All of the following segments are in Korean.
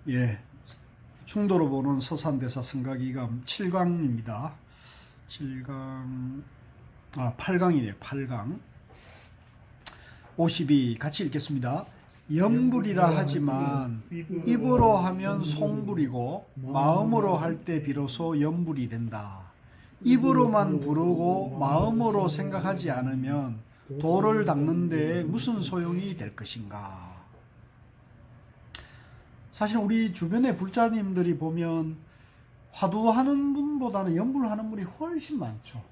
예, 충도로 보는 서산대사 성가기감 7강입니다. 7강, 8강이네요. 8강. 52 같이 읽겠습니다. 염불이라 하지만 입으로 하면 송불이고 마음으로 할 때 비로소 염불이 된다. 입으로만 부르고 마음으로 생각하지 않으면 도를 닦는 데 무슨 소용이 될 것인가. 사실 우리 주변의 불자님들이 보면 화두하는 분보다는 염불하는 분이 훨씬 많죠.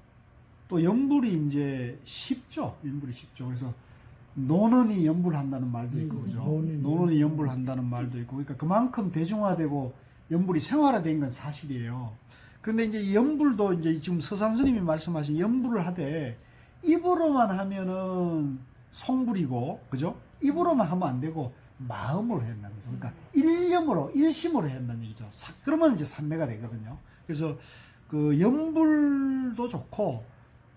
또 염불이 이제 쉽죠. 염불이 쉽죠. 그래서 노는이 염불한다는 말도 있고, 그죠? 노는이 염불한다는 말도 있고, 그러니까 그만큼 대중화되고 염불이 생활화된 건 사실이에요. 그런데 이제 염불도 이제 지금 서산 스님이 말씀하신 염불을 하되 입으로만 하면은 송불이고, 그죠? 입으로만 하면 안 되고 마음으로 해야 한다는 거죠. 그러니까 일념으로, 일심으로 해야 한다는 얘기죠. 그러면 이제 삼매가 되거든요. 그래서 그 염불도 좋고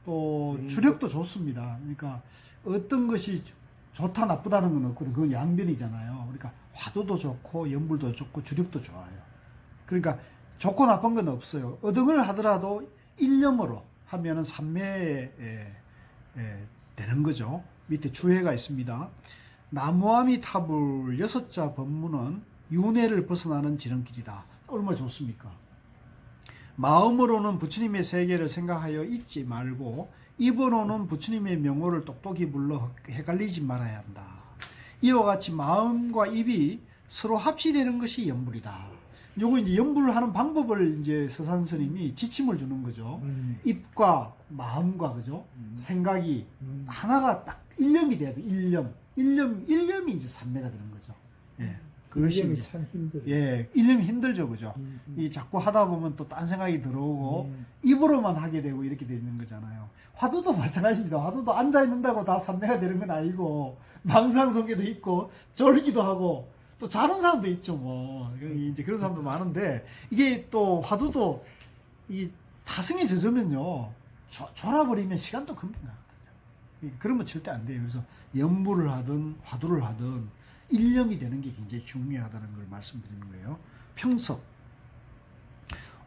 또 주력도 좋습니다. 그러니까 어떤 것이 좋다 나쁘다는 건 없거든. 그건 양변이잖아요. 그러니까 화두도 좋고 염불도 좋고 주력도 좋아요. 그러니까 좋고 나쁜 건 없어요. 어등을 하더라도 일념으로 하면은 삼매에 되는 거죠. 밑에 주해가 있습니다. 나무아미 타불 6자 법문은 윤회를 벗어나는 지름길이다. 얼마나 좋습니까? 마음으로는 부처님의 세계를 생각하여 잊지 말고 입으로는 부처님의 명호를 똑똑히 불러 헷갈리지 말아야 한다. 이와 같이 마음과 입이 서로 합치되는 것이 염불이다. 요거 이제 염불하는 방법을 이제 서산 스님이 지침을 주는 거죠. 입과 마음과, 그죠? 생각이 하나가 딱 일념이 돼야 돼. 일념이 이제 삼매가 되는 거죠. 예. 그것이 일념이 참 힘들어요. 예, 일념이 힘들죠, 그죠? 이 자꾸 하다 보면 또 딴 생각이 들어오고 입으로만 하게 되고 이렇게 되는 거잖아요. 화두도 마찬가지입니다. 화두도 앉아 있는다고 다 삼매가 되는 건 아니고 망상 속에도 있고 졸기도 하고 또 자는 사람도 있죠, 뭐. 이제 그런 사람도 많은데 이게 또 화두도 이 타성에 젖으면요 졸아버리면 시간도 금방 가거든요. 그러면 절대 안 돼요. 그래서 염불을 하든 화두를 하든 일념이 되는 게 굉장히 중요하다는 걸 말씀드리는 거예요. 평석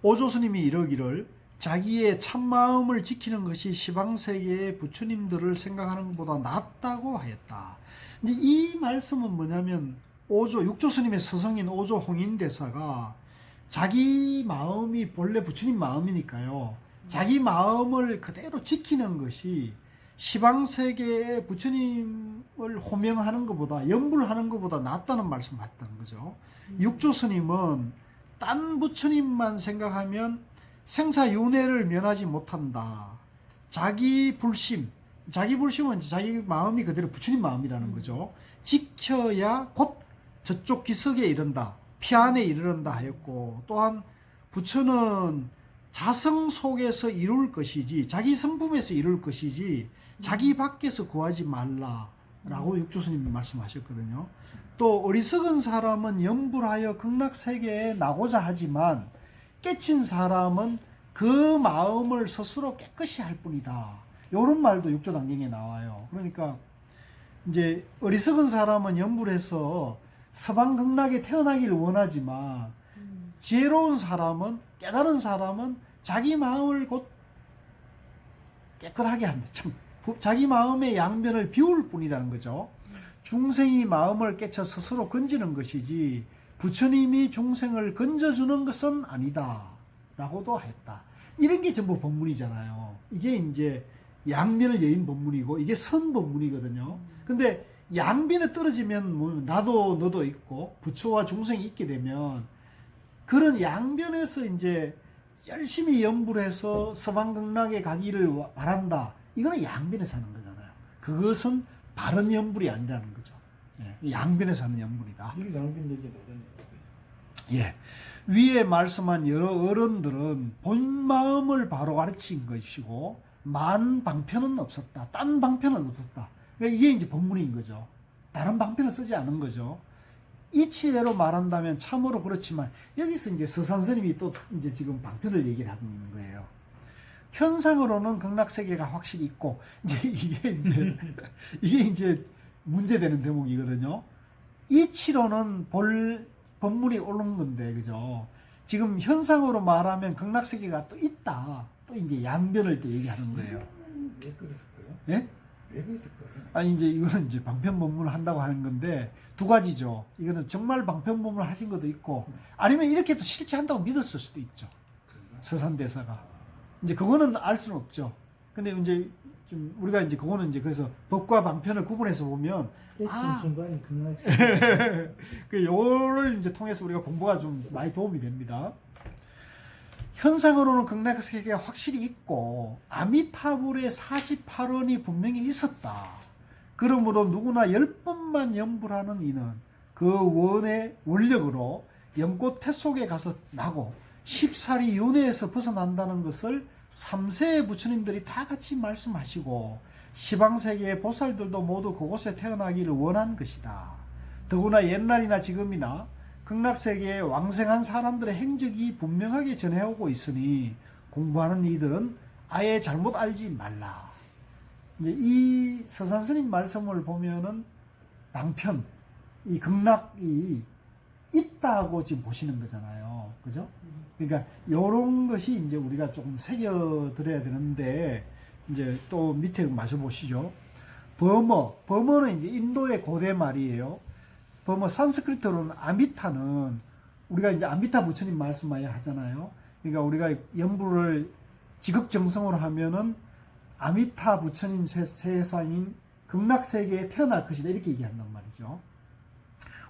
오조스님이 이러기를 자기의 참마음을 지키는 것이 시방세계의 부처님들을 생각하는 것보다 낫다고 하였다. 근데 이 말씀은 뭐냐면 육조스님의 서성인 오조 홍인대사가 자기 마음이 본래 부처님 마음이니까요. 자기 마음을 그대로 지키는 것이 시방세계의 부처님을 호명하는 것보다 염불하는 것보다 낫다는 말씀을 하셨다는 거죠. 육조스님은 딴 부처님만 생각하면 생사윤회를 면하지 못한다. 자기 불심은 자기 마음이 그대로 부처님 마음이라는 거죠. 지켜야 곧 저쪽 기석에 이른다. 피안에 이르른다 하였고, 또한 부처는 자성 속에서 이룰 것이지 자기 성품에서 이룰 것이지 자기 밖에서 구하지 말라라고 육조스님이 말씀하셨거든요. 또 어리석은 사람은 염불하여 극락세계에 나고자 하지만 깨친 사람은 그 마음을 스스로 깨끗이 할 뿐이다. 이런 말도 육조단경에 나와요. 그러니까 이제 어리석은 사람은 염불해서 서방극락에 태어나기를 원하지만 지혜로운 사람은, 깨달은 사람은 자기 마음을 곧 깨끗하게 한다. 참, 자기 마음의 양변을 비울 뿐이라는 거죠. 중생이 마음을 깨쳐 스스로 건지는 것이지 부처님이 중생을 건져주는 것은 아니다. 라고도 했다. 이런 게 전부 법문이잖아요. 이게 이제 양변을 여인 법문이고 이게 선 법문이거든요. 근데 양변에 떨어지면 뭐 나도 너도 있고 부처와 중생이 있게 되면 그런 양변에서 이제 열심히 염불해서 서방극락에 가기를 바란다. 이거는 양변에서 하는 거잖아요. 그것은 바른 염불이 아니라는 거죠. 예, 양변에서 하는 염불이다. 이게 양변 얘기가 되잖아요. 예. 위에 말씀한 여러 어른들은 본 마음을 바로 가르친 것이고 만 방편은 없었다. 딴 방편은 없었다. 그러니까 이게 이제 법문인 거죠. 다른 방편을 쓰지 않은 거죠. 이치대로 말한다면 참으로 그렇지만 여기서 이제 서산스님이 또 이제 지금 방편을 얘기를 하고 있는 거예요. 현상으로는 극락세계가 확실히 있고 이제 이게 이제 문제되는 대목이거든요. 이치로는 법문이 옳은 건데, 그죠? 지금 현상으로 말하면 극락세계가 또 있다. 또 이제 양변을 또 얘기하는 거예요. 왜 그랬을까요? 예? 왜 그랬을까요? 아니, 이제 이거는 이제 방편법문을 한다고 하는 건데, 두 가지죠. 이거는 정말 방편법문을 하신 것도 있고, 아니면 이렇게 또 실제 한다고 믿었을 수도 있죠. 그런가? 서산대사가. 이제 그거는 알 수는 없죠. 근데 이제 좀 우리가 이제 그거는 이제 그래서 법과 방편을 구분해서 보면 깨친 순간이 극락세계. 그 요를 이제 통해서 우리가 공부가 좀 많이 도움이 됩니다. 현상으로는 극락세계가 확실히 있고 아미타불의 48원이 분명히 있었다. 그러므로 누구나 10번만 염불하는 이는 그 원의 원력으로 연꽃 태 속에 가서 나고 10살이 윤회에서 벗어난다는 것을 3세의 부처님들이 다 같이 말씀하시고 시방세계의 보살들도 모두 그곳에 태어나기를 원한 것이다. 더구나 옛날이나 지금이나 극락세계에 왕생한 사람들의 행적이 분명하게 전해오고 있으니 공부하는 이들은 아예 잘못 알지 말라. 이제 이 서산스님 말씀을 보면은 방편, 이 극락이 있다고 지금 보시는 거잖아요. 그죠? 그러니까 요런 것이 이제 우리가 조금 새겨들어야 되는데 이제 또 밑에 마셔 보시죠. 버머는 이제 인도의 고대 말이에요. 버머 산스크리트로는 아미타는 우리가 이제 아미타 부처님 말씀 많이 하잖아요. 그러니까 우리가 연부를 지극정성으로 하면은 아미타 부처님 세상인 극락세계에 태어날 것이다 이렇게 얘기한단 말이죠.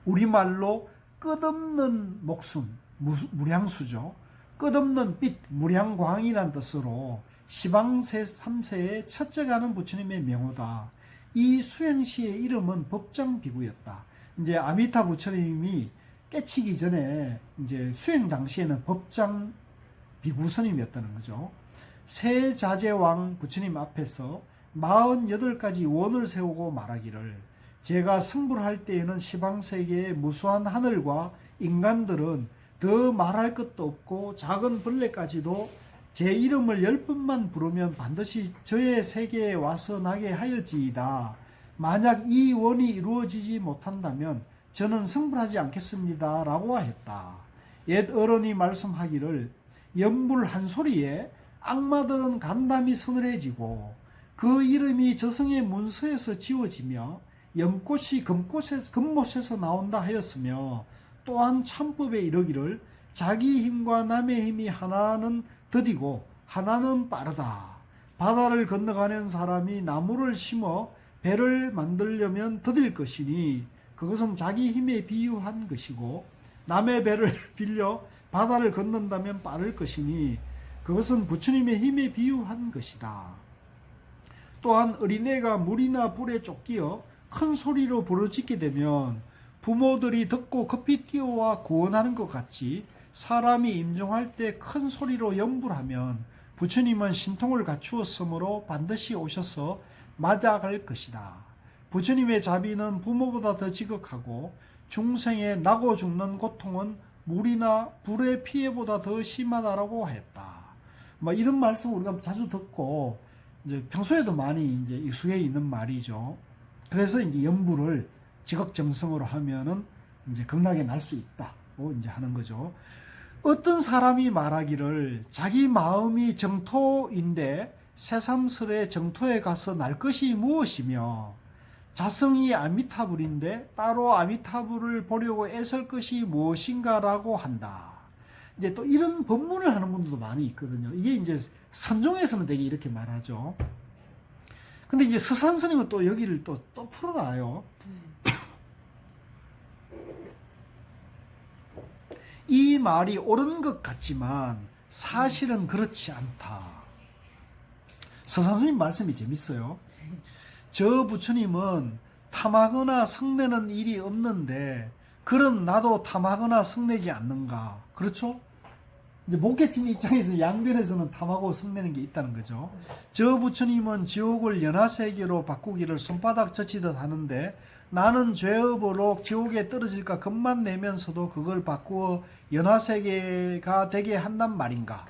우리말로 끝없는 목숨, 무량수죠. 끝없는 빛, 무량광이란 뜻으로 시방세 3세의 첫째가는 부처님의 명호다. 이 수행시의 이름은 법장비구였다. 이제 아미타 부처님이 깨치기 전에 이제 수행 당시에는 법장 비구스님이었다는 거죠. 세자재왕 부처님 앞에서 48가지 원을 세우고 말하기를 제가 승불할 때에는 시방세계의 무수한 하늘과 인간들은 더 말할 것도 없고 작은 벌레까지도 제 이름을 10번만 부르면 반드시 저의 세계에 와서 나게 하여지이다. 만약 이 원이 이루어지지 못한다면 저는 승불하지 않겠습니다. 라고 하였다. 옛 어른이 말씀하기를 연불 한 소리에 악마들은 간담이 서늘해지고 그 이름이 저승의 문서에서 지워지며 연꽃이 금못에서 나온다 하였으며 또한 참법에 이르기를 자기 힘과 남의 힘이 하나는 더디고 하나는 빠르다. 바다를 건너가는 사람이 나무를 심어 배를 만들려면 더딜 것이니 그것은 자기 힘에 비유한 것이고 남의 배를 빌려 바다를 건넌다면 빠를 것이니 그것은 부처님의 힘에 비유한 것이다. 또한 어린애가 물이나 불에 쫓기어 큰 소리로 부르짖게 되면 부모들이 듣고 급히 뛰어와 구원하는 것 같이 사람이 임종할 때 큰 소리로 염불하면 부처님은 신통을 갖추었으므로 반드시 오셔서 맞아갈 것이다. 부처님의 자비는 부모보다 더 지극하고 중생의 나고 죽는 고통은 물이나 불의 피해보다 더 심하다라고 하였다. 뭐 이런 말씀 우리가 자주 듣고 이제 평소에도 많이 이제 익숙해 있는 말이죠. 그래서 이제 염불을 지극정성으로 하면은 이제 극락에 날 수 있다고 이제 하는 거죠. 어떤 사람이 말하기를 자기 마음이 정토인데 새삼스레 정토에 가서 날 것이 무엇이며 자성이 아미타불인데 따로 아미타불을 보려고 애쓸 것이 무엇인가라고 한다. 이제 또 이런 법문을 하는 분들도 많이 있거든요. 이게 이제 선종에서는 되게 이렇게 말하죠. 근데 이제 서산스님은 또 여기를 또 풀어놔요. 이 말이 옳은 것 같지만 사실은 그렇지 않다. 서산스님 말씀이 재밌어요. 저 부처님은 탐하거나 성내는 일이 없는데 그런 나도 탐하거나 성내지 않는가. 그렇죠? 이제 목계친 입장에서 양변에서는 탐하고 성내는 게 있다는 거죠. 저 부처님은 지옥을 연하세계로 바꾸기를 손바닥 젖히듯 하는데 나는 죄업으로 지옥에 떨어질까 겁만 내면서도 그걸 바꾸어 연하세계가 되게 한단 말인가.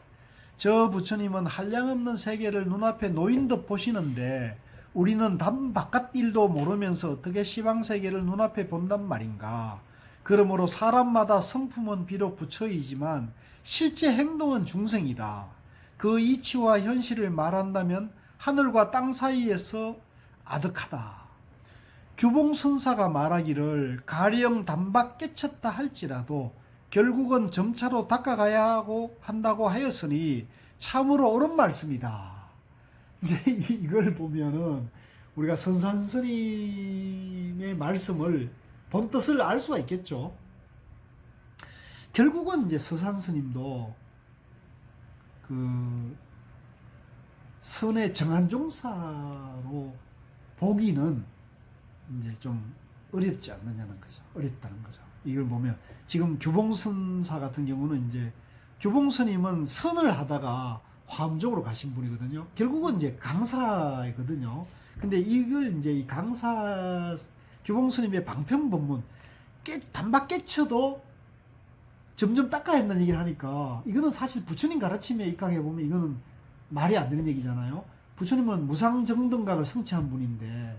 저 부처님은 한량없는 세계를 눈앞에 놓인 듯 보시는데 우리는 담 바깥 일도 모르면서 어떻게 시방세계를 눈앞에 본단 말인가. 그러므로 사람마다 성품은 비록 부처이지만 실제 행동은 중생이다. 그 이치와 현실을 말한다면 하늘과 땅 사이에서 아득하다. 규봉선사가 말하기를 가령 단박 깨쳤다 할지라도 결국은 점차로 닦아가야 한다고 하였으니 참으로 옳은 말씀이다. 이제 이걸 보면은 우리가 선산스님의 말씀을 본 뜻을 알 수가 있겠죠. 결국은 이제 서산스님도 그 선의 정한종사로 보기는 이제 좀 어렵지 않느냐는 거죠. 어렵다는 거죠. 이걸 보면 지금 규봉선사 같은 경우는 이제 규봉스님은 선을 하다가 화엄종으로 가신 분이거든요. 결국은 이제 강사이거든요. 근데 이걸 이제 이 강사 규봉스님의 방편법문 단박 깨쳐도 점점 닦아야 한다는 얘기를 하니까 이거는 사실 부처님 가르침에 입각해 보면 이거는 말이 안 되는 얘기잖아요. 부처님은 무상정등각을 성취한 분인데,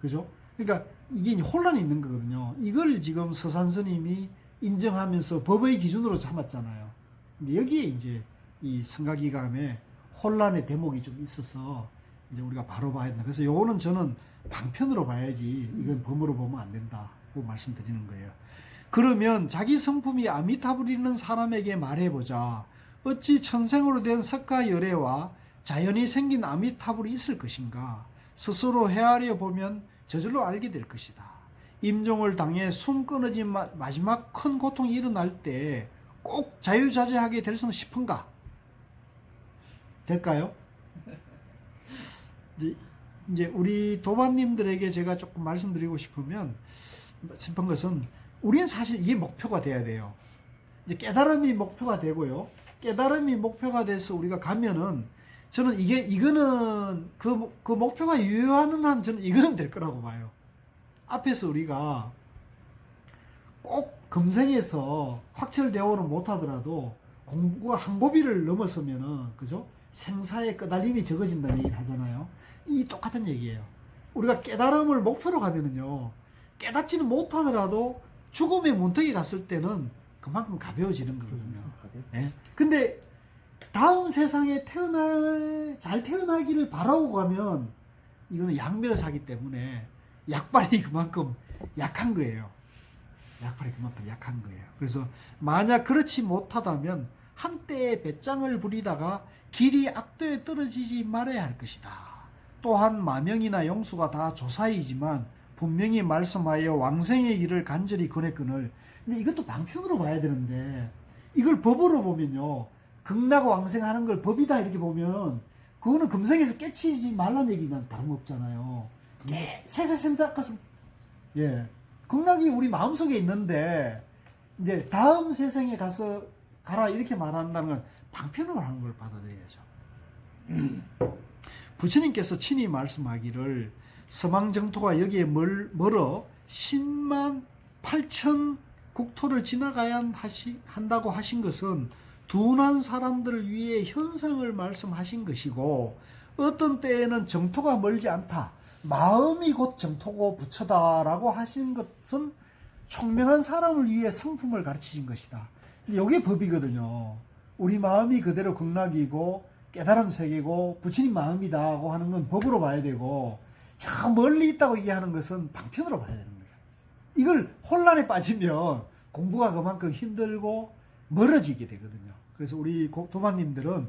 그죠? 그러니까 이게 이제 혼란이 있는 거거든요. 이걸 지금 서산스님이 인정하면서 법의 기준으로 삼았잖아요. 이제 여기에 이제 이 성가기감에 혼란의 대목이 좀 있어서 이제 우리가 바로 봐야 된다. 그래서 요거는 저는 방편으로 봐야지 이건 범으로 보면 안 된다고 말씀드리는 거예요. 그러면 자기 성품이 아미타불 있는 사람에게 말해보자. 어찌 천생으로 된 석가열애와 자연이 생긴 아미타불이 있을 것인가? 스스로 헤아려 보면 저절로 알게 될 것이다. 임종을 당해 숨 끊어진 마지막 큰 고통이 일어날 때 꼭 자유자재하게 될 수는 싶은가? 될까요? 이제 우리 도반님들에게 제가 조금 말씀드리고 싶은 것은 우리는 사실 이게 목표가 돼야 돼요. 이제 깨달음이 목표가 되고요. 깨달음이 목표가 돼서 우리가 가면은 저는 이거는 그 목표가 유효하는 한 저는 이거는 될 거라고 봐요. 앞에서 우리가 꼭 금생에서 확철대오는 못하더라도 공부가 한 고비를 넘어서면은, 그죠? 생사의 끄달림이 적어진다는 얘기를 하잖아요. 이 똑같은 얘기예요. 우리가 깨달음을 목표로 가면은요, 깨닫지는 못하더라도 죽음의 문턱에 갔을 때는 그만큼 가벼워지는 거거든요. 예? 근데 다음 세상에 잘 태어나기를 바라고 가면 이거는 양면사기 때문에 약발이 그만큼 약한 거예요. 약발이 그만큼 약한 거예요. 그래서 만약 그렇지 못하다면 한때의 배짱을 부리다가 길이 악도에 떨어지지 말아야 할 것이다. 또한 마명이나 영수가 다 조사이지만 분명히 말씀하여 왕생의 길을 간절히 권했거늘. 근데 이것도 방편으로 봐야 되는데 이걸 법으로 보면요, 극락 왕생하는 걸 법이다 이렇게 보면 그거는 금생에서 깨치지 말라는 얘기는 다름없잖아요. 세세생각해서 예, 극락이 우리 마음속에 있는데 이제 다음 세상에 가서 가라 이렇게 말한다는 건 방편으로 하는 걸 받아들여야죠. 부처님께서 친히 말씀하기를 서망정토가 여기에 멀어 10만 8천 국토를 지나가야 한다고 하신 것은 둔한 사람들을 위해 현상을 말씀하신 것이고, 어떤 때에는 정토가 멀지 않다, 마음이 곧 정토고 부처다라고 하신 것은 총명한 사람을 위해 성품을 가르치신 것이다. 이게 법이거든요. 우리 마음이 그대로 극락이고 깨달음 세계고 부처님 마음이다고 하는 건 법으로 봐야 되고, 저 멀리 있다고 얘기하는 것은 방편으로 봐야 되는 거죠. 이걸 혼란에 빠지면 공부가 그만큼 힘들고 멀어지게 되거든요. 그래서 우리 도마님들은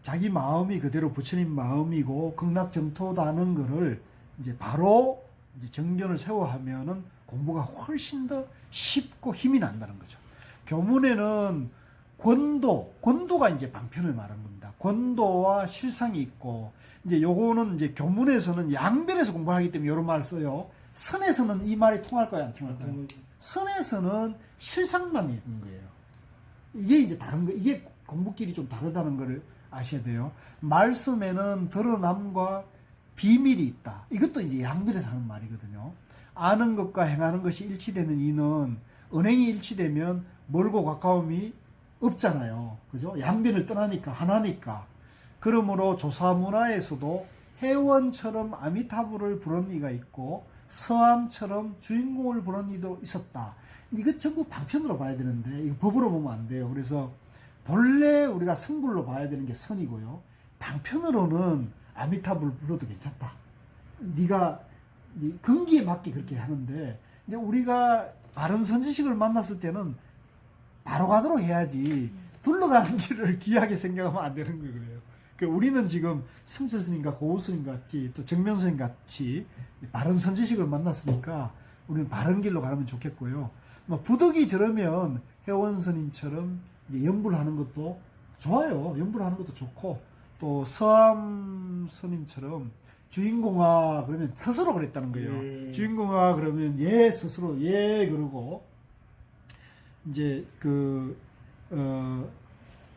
자기 마음이 그대로 부처님 마음이고 극락정토다는 거를 이제 바로 이제 정견을 세워 하면은 공부가 훨씬 더 쉽고 힘이 난다는 거죠. 교문에는 권도가 이제 방편을 말한 겁니다. 권도와 실상이 있고, 이제 요거는 이제 교문에서는 양변에서 공부하기 때문에 이런 말을 써요. 선에서는 이 말이 통할까요, 안 통할까요? 선에서는 실상만 있는 거예요. 이게 이제 다른 거, 이게 공부끼리 좀 다르다는 걸 아셔야 돼요. 말씀에는 드러남과 비밀이 있다. 이것도 이제 양변에서 하는 말이거든요. 아는 것과 행하는 것이 일치되는 이는, 은행이 일치되면 멀고 가까움이 없잖아요. 그죠? 양변을 떠나니까 하나니까. 그러므로 조사문화에서도 회원처럼 아미타불을 부른 이가 있고 서암처럼 주인공을 부른 이도 있었다. 이거 전부 방편으로 봐야 되는데 이거 법으로 보면 안 돼요. 그래서 본래 우리가 성불로 봐야 되는 게 선이고요. 방편으로는 아미타불 불러도 괜찮다. 네가 근기에 맞게 그렇게 하는데 이제 우리가 바른 선지식을 만났을 때는 바로 가도록 해야지 둘러가는 길을 귀하게 생각하면 안 되는 거예요. 그러니까 우리는 지금 성철 스님과 고우 스님 같이 또 정면 스님 같이 바른 선지식을 만났으니까 우리는 바른 길로 가면 좋겠고요. 뭐 부득이 저러면 회원 스님처럼 이제 연불 하는 것도 좋아요. 연불 하는 것도 좋고 또 서암 스님처럼 주인공아 그러면 스스로 그랬다는 거예요. 주인공아 그러면 얘 스스로 얘 그러고 이제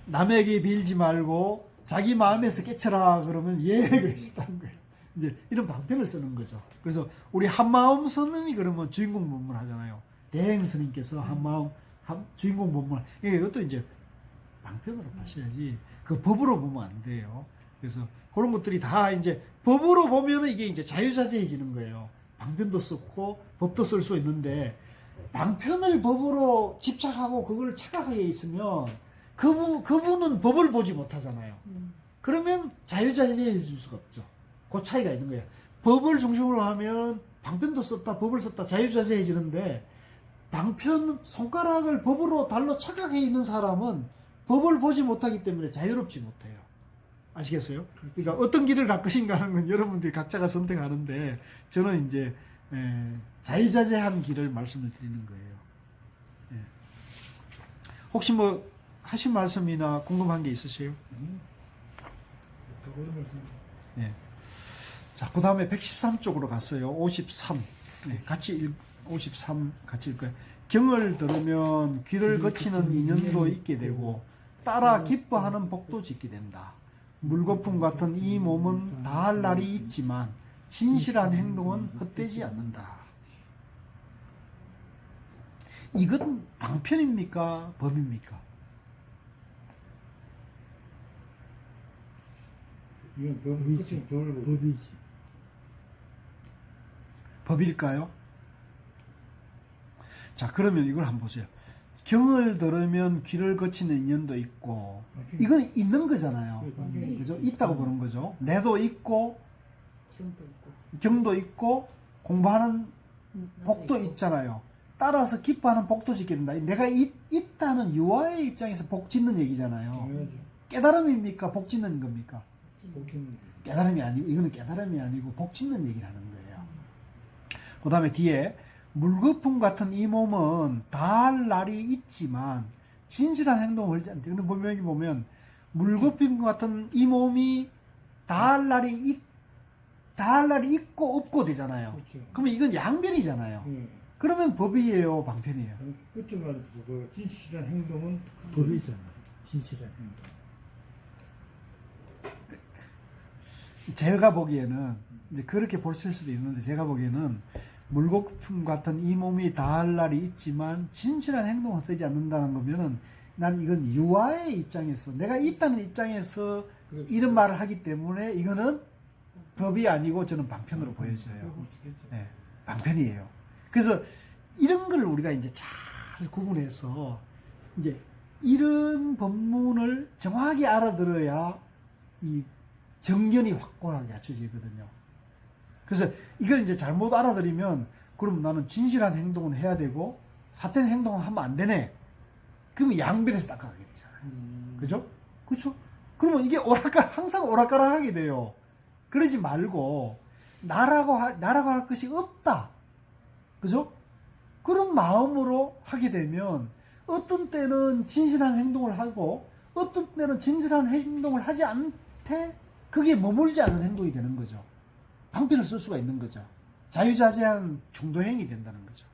남에게 빌지 말고 자기 마음에서 깨쳐라 그러면 얘 그랬다는 거예요. 이제 이런 방편을 쓰는 거죠. 그래서 우리 한마음 스님이 그러면 주인공 본문 하잖아요. 대행 스님께서 한마음 주인공 본문. 이것도 이제 방편으로 하셔야지 그 법으로 보면 안 돼요. 그래서 그런 것들이 다 이제 법으로 보면은 이게 이제 자유자재해지는 거예요. 방편도 썼고 법도 쓸 수 있는데 방편을 법으로 집착하고 그걸 착각하게 있으면 그분은 법을 보지 못하잖아요. 그러면 자유자재해질 수가 없죠. 그 차이가 있는 거예요. 법을 중심으로 하면 방편도 썼다, 법을 썼다, 자유자재해지는데 방편 손가락을 법으로 달로 착각해 있는 사람은 법을 보지 못하기 때문에 자유롭지 못해요. 아시겠어요? 그러니까 어떤 길을 갈 것인가 하는 건 여러분들이 각자가 선택하는데 저는 이제 자유자재한 길을 말씀을 드리는 거예요. 예. 혹시 뭐 하신 말씀이나 궁금한 게 있으세요? 예. 자, 그 다음에 113쪽으로 갔어요. 53. 네, 53 같이 읽을까요? 경을 들으면 귀를 거치는 인연도 있게 되고 따라 기뻐하는 복도 짓게 된다. 물거품 같은 이 몸은 다할 날이 있지만 진실한 행동은 헛되지 않는다. 이건 방편입니까? 법입니까? 이건 법이지. 법일까요? 자, 그러면 이걸 한번 보세요. 경을 들으면 귀를 거치는 인연도 있고, 이건 있는 거잖아요. 그죠? 있다고 보는 거죠. 내도 있고, 경도 있고, 공부하는 복도 있잖아요. 따라서 기뻐하는 복도 짓게 된다. 내가 있다는 유아의 입장에서 복 짓는 얘기잖아요. 깨달음입니까? 복 짓는 겁니까? 깨달음이 아니고, 이거는 깨달음이 아니고 복 짓는 얘기를 하는 거예요. 그 다음에 뒤에 물거품 같은 이 몸은 다할 날이 있지만 진실한 행동을 하지 않대. 근데 분명히 보면 물거품 같은 이 몸이 다할 날이 있고 없고 되잖아요. 그렇죠. 그러면 이건 양변이잖아요. 그러면 법이에요, 방편이에요? 끝에 말해서 그 진실한 행동은 법이잖아. 진실한 행동. 제가 보기에는 이제 그렇게 보실 수도 있는데 제가 보기에는 물거품 같은 이 몸이 다할 날이 있지만 진실한 행동은 되지 않는다는 거면은 난 이건 유아의 입장에서 내가 있다는 입장에서 그렇죠. 이런 말을 하기 때문에 이거는 법이 아니고 저는 방편으로 보여져요. 네, 방편이에요. 그래서 이런 걸 우리가 이제 잘 구분해서 이제 이런 법문을 정확하게 알아들어야 이 정견이 확고하게 갖춰지거든요. 그래서 이걸 이제 잘못 알아들이면 그럼 나는 진실한 행동은 해야 되고 사태는 행동을 하면 안 되네. 그러면 양변에서 닦아가게 되잖아요. 그죠? 그렇죠? 그러면 이게 항상 오락가락하게 돼요. 그러지 말고 나라고 할 것이 없다. 그죠? 그런 마음으로 하게 되면 어떤 때는 진실한 행동을 하고 어떤 때는 진실한 행동을 하지 않되 그게 머물지 않은 행동이 되는 거죠. 방편을 쓸 수가 있는 거죠. 자유자재한 중도행이 된다는 거죠.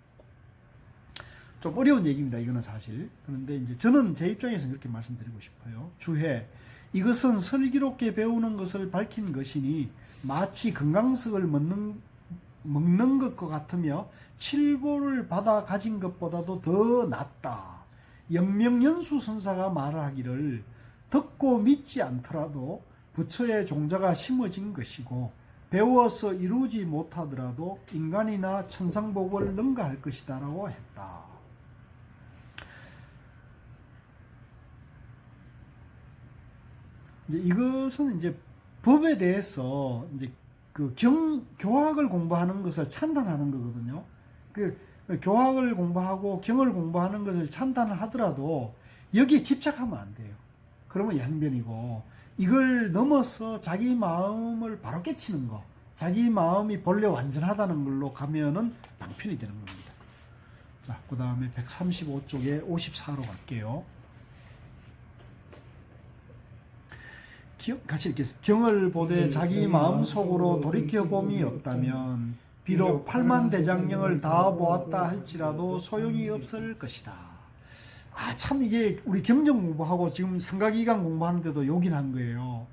좀 어려운 얘기입니다. 이거는 사실. 그런데 이제 저는 제 입장에서 이렇게 말씀드리고 싶어요. 주해 이것은 슬기롭게 배우는 것을 밝힌 것이니 마치 건강석을 먹는 것과 같으며 칠보를 받아 가진 것보다도 더 낫다. 영명연수 선사가 말하기를 듣고 믿지 않더라도 부처의 종자가 심어진 것이고 배워서 이루지 못하더라도 인간이나 천상복을 능가할 것이다라고 했다. 이제 이것은 이제 법에 대해서 이제 그 교학을 공부하는 것을 찬탄하는 거거든요. 그 교학을 공부하고 경을 공부하는 것을 찬탄을 하더라도 여기에 집착하면 안 돼요. 그러면 양변이고, 이걸 넘어서 자기 마음을 바로 깨치는 거, 자기 마음이 본래 완전하다는 걸로 가면은 방편이 되는 겁니다. 자, 그 다음에 135쪽에 54로 갈게요. 같이 읽겠습니다. 경을 보되 자기 마음속으로 돌이켜봄이 없다면 비록 8만 대장경을 다 보았다 할지라도 소용이 없을 것이다. 아, 참 이게 우리 경전 공부하고 지금 성가기감 공부하는데도 욕이 난 거예요.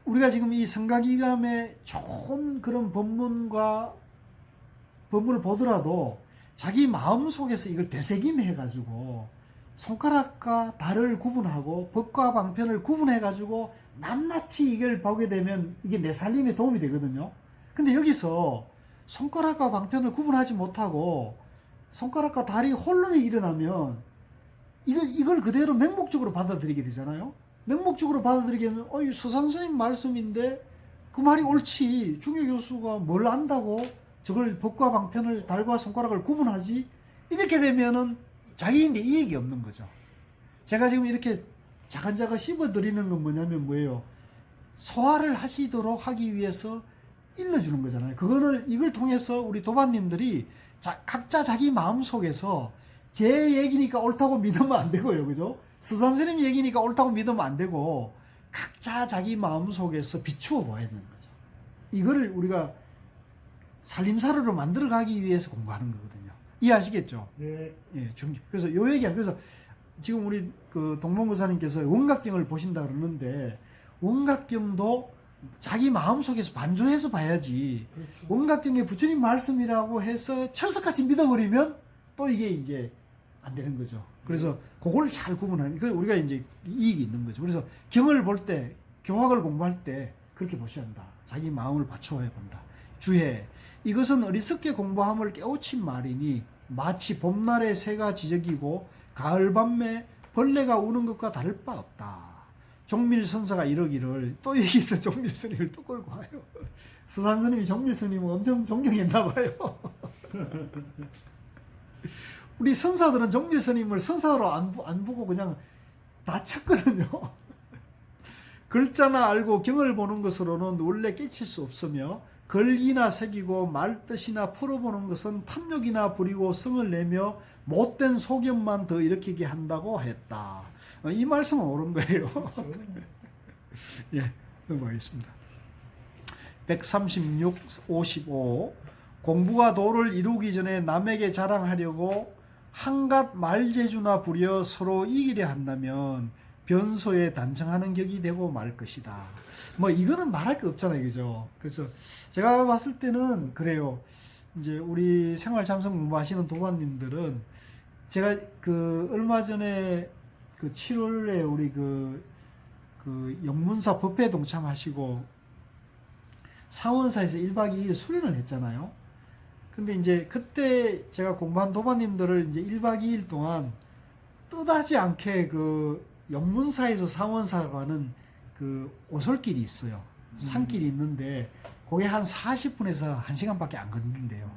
우리가 지금 이 성가기감의 좋은 그런 법문을 보더라도 자기 마음속에서 이걸 되새김해가지고 손가락과 달을 구분하고 법과 방편을 구분해가지고 낱낱이 이걸 보게 되면 이게 내 살림에 도움이 되거든요. 근데 여기서 손가락과 방편을 구분하지 못하고 손가락과 달이 혼란이 일어나면 이걸 그대로 맹목적으로 받아들이게 되잖아요. 맹목적으로 받아들이기에는 서산스님 말씀인데 그 말이 옳지, 중요 교수가 뭘 안다고 저걸 법과 방편을 달과 손가락을 구분하지, 이렇게 되면은 자기인데 이익이 없는 거죠. 제가 지금 이렇게 자간자간 씹어드리는 건 뭐냐면 소화를 하시도록 하기 위해서 일러주는 거잖아요. 이걸 통해서 우리 도반님들이 각자 자기 마음속에서 제 얘기니까 옳다고 믿으면 안 되고요. 그죠? 스선생님 얘기니까 옳다고 믿으면 안 되고 각자 자기 마음속에서 비추어 봐야 되는 거죠. 이거를 우리가 살림살이로 만들어 가기 위해서 공부하는 거거든요. 이해하시겠죠? 네. 예, 그래서 요 얘기야. 그래서 지금 우리 그 동문고사님께서 원각경을 보신다 그러는데, 원각경도 자기 마음속에서 반조해서 봐야지. 그렇죠. 원각경에 부처님 말씀이라고 해서 철석같이 믿어버리면 또 이게 이제 안 되는 거죠. 그래서 그걸 잘 구분하는, 우리가 이제 이익이 있는 거죠. 그래서 경을 볼 때, 교학을 공부할 때 그렇게 보셔야 한다. 자기 마음을 받쳐야 본다. 주해. 이것은 어리석게 공부함을 깨우친 말이니 마치 봄날의 새가 지저귀고 가을 밤에 벌레가 우는 것과 다를 바 없다. 종밀선사가 이러기를, 또 여기서 종밀스님을 또 끌고 와요. 서산스님이 종밀스님을 엄청 존경했나 봐요. 우리 선사들은 종밀스님을 선사로 안 보고 그냥 다 쳤거든요. 글자나 알고 경을 보는 것으로는 원래 깨칠 수 없으며 글이나 새기고 말뜻이나 풀어보는 것은 탐욕이나 부리고 성을 내며 못된 소견만 더 일으키게 한다고 했다. 이 말씀은 옳은 거예요. 예, 넘어가겠습니다. 136, 55. 공부가 도를 이루기 전에 남에게 자랑하려고 한갓 말재주나 부려 서로 이기려 한다면 변소에 단청하는 격이 되고 말 것이다. 이거는 말할 게 없잖아요. 그죠? 그래서 제가 봤을 때는 그래요. 이제 우리 생활 참선 공부하시는 도반님들은 제가 얼마 전에 7월에 우리 영문사 법회 동참하시고 상원사에서 1박 2일 수련을 했잖아요. 근데 이제 그때 제가 공부한 도반님들을 이제 1박 2일 동안 뜻하지 않게 영문사에서 상원사 가는 오솔길이 있어요. 산길이 있는데 그게 한 40분에서 1시간밖에 안 걸린대요.